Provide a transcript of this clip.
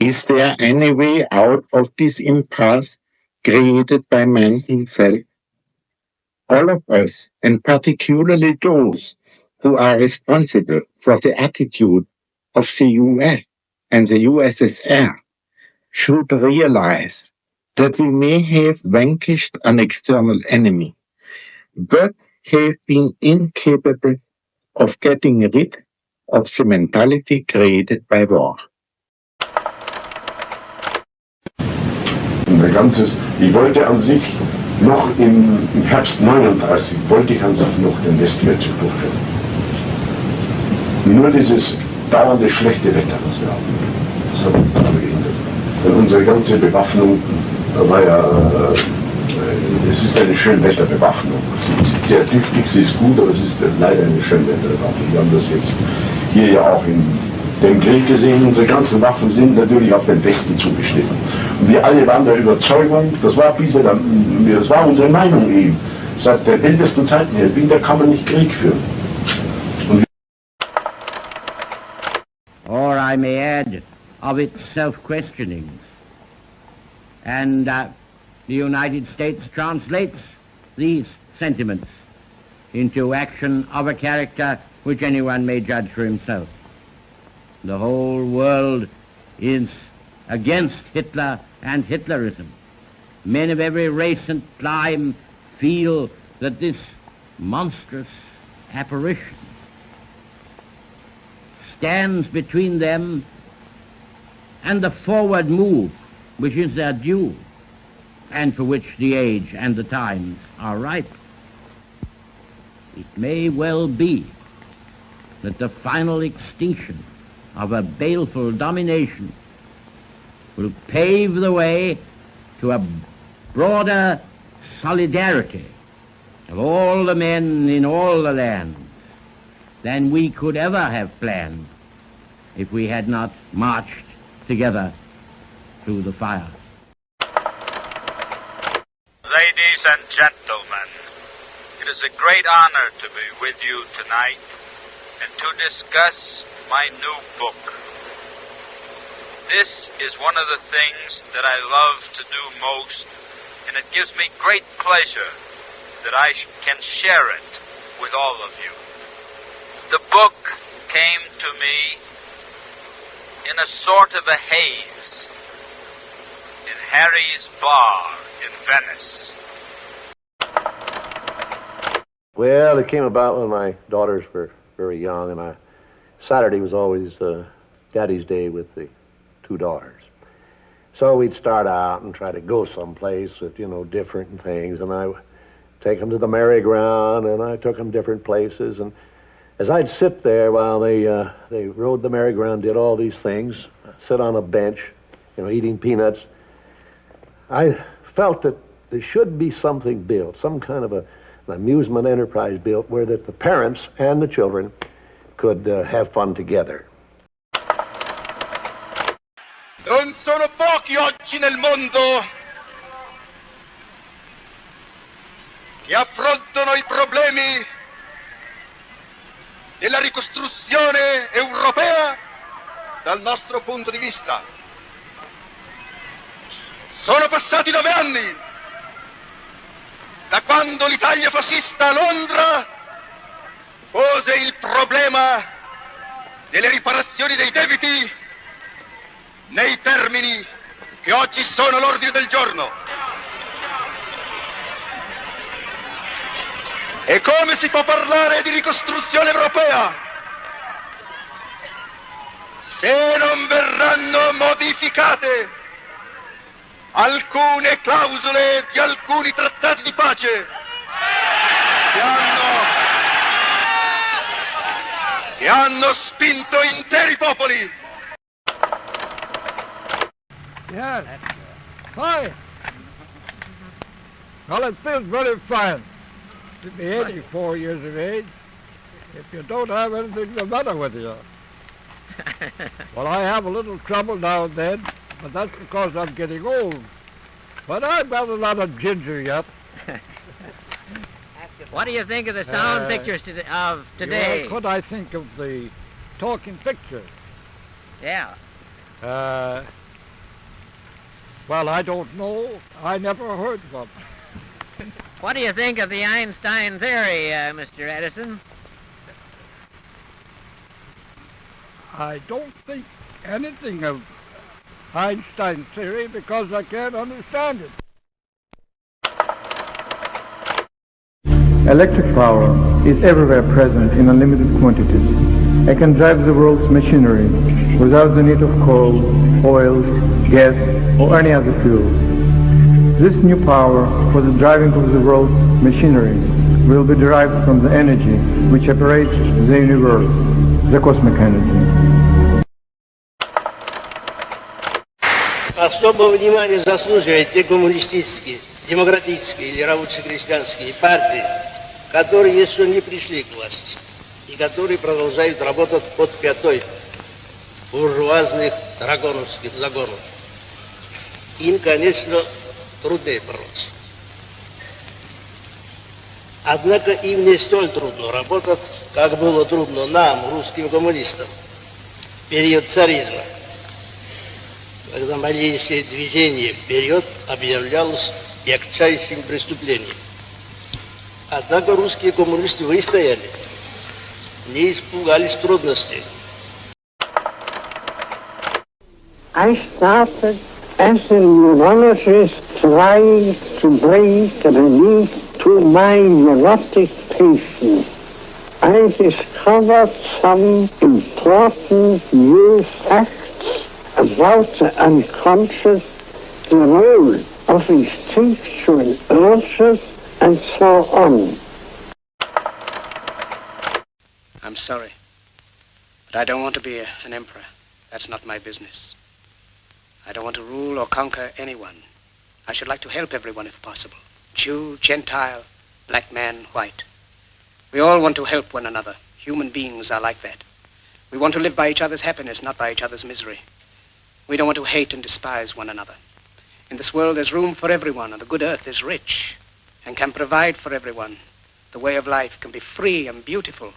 Is there any way out of this impasse created by man himself? All of us, and particularly those who are responsible for the attitude of the US and the USSR, should realize that we may have vanquished an external enemy, but have been incapable of getting rid of the mentality created by war. Ich wollte an sich noch im Herbst 39, wollte ich an sich noch den Westfeldzug durchführen. Nur dieses dauernde schlechte Wetter, das wir hatten, das hat uns daran gehindert. Weil unsere ganze Bewaffnung war ja, es ist eine Schönwetterbewaffnung. Sie ist sehr tüchtig, sie ist gut, aber es ist leider eine Schönwetterbewaffnung. Wir haben das jetzt hier ja auch in dem Krieg gesehen. Unsere ganzen Waffen sind natürlich auf den Westen zugeschnitten. Und wir alle waren der Überzeugung, das war unsere Meinung eben, seit der ältesten Zeiten her, wieder kann man nicht Krieg führen. Or I may add, of its self-questionings. And the United States translates these sentiments into action of a character which anyone may judge for himself. The whole world is against Hitler and Hitlerism. Men of every race and clime feel that this monstrous apparition stands between them and the forward move which is their due and for which the age and the times are ripe. It may well be that the final extinction of a baleful domination will pave the way to a broader solidarity of all the men in all the lands than we could ever have planned if we had not marched together through the fire. Ladies and gentlemen, it is a great honor to be with you tonight and to discuss my new book. This is one of the things that I love to do most, and it gives me great pleasure that I can share it with all of you. The book came to me in a sort of a haze in Harry's bar in Venice. Well, it came about when my daughters were very young, and Saturday was always Daddy's Day with the two daughters. So we'd start out and try to go someplace with, different things, and I take them to the merry-go-round, and I took them different places, and as I'd sit there while they rode the merry-go-round, did all these things, sit on a bench, eating peanuts, I felt that there should be something built, some kind of an amusement enterprise built where that the parents and the children could have fun together. Non sono pochi oggi nel mondo che affrontano i problemi della ricostruzione europea dal nostro punto di vista. Sono passati 9 anni da quando l'Italia fascista a Londra pose il problema delle riparazioni dei debiti nei termini che oggi sono all'ordine del giorno. E come si può parlare di ricostruzione europea se non verranno modificate alcune clausole di alcuni trattati di pace che hanno spinto interi popoli? Yes, fine. Well, it feels very fine to be 84 years of age if you don't have anything the matter with you. Well, I have a little trouble now and then, but that's because I'm getting old. But I've got a lot of ginger yet. What do you think of the sound pictures of today? Yes, what I think of the talking pictures. Yeah. Well, I don't know. I never heard of it. What do you think of the Einstein theory, Mr. Edison? I don't think anything of Einstein's theory because I can't understand it. Electric power is everywhere present in unlimited quantities. It can drive the world's machinery without the need of coal, oil, gas, or any other fuel. This new power for the driving of the world's machinery will be derived from the energy which operates the universe, the cosmic energy. Особого внимания заслуживают те коммунистические, демократические или рабоче-крестьянские партии, которые еще не пришли к власти и которые продолжают работать под пятой буржуазных драгоновских загонов. Им, конечно, труднее бороться. Однако им не столь трудно работать, как было трудно нам, русским коммунистам, в период царизма, когда малейшее движение вперед объявлялось ярчайшим преступлением. Однако русские коммунисты выстояли, не испугались трудностей. I started as a neurologist trying to bring relief to my neurotic patients. I discovered some important new facts about the unconscious, the role of instinctual urges, and so on. I'm sorry, but I don't want to be an emperor. That's not my business. I don't want to rule or conquer anyone. I should like to help everyone if possible. Jew, Gentile, black man, white. We all want to help one another. Human beings are like that. We want to live by each other's happiness, not by each other's misery. We don't want to hate and despise one another. In this world there's room for everyone, and the good earth is rich and can provide for everyone. The way of life can be free and beautiful.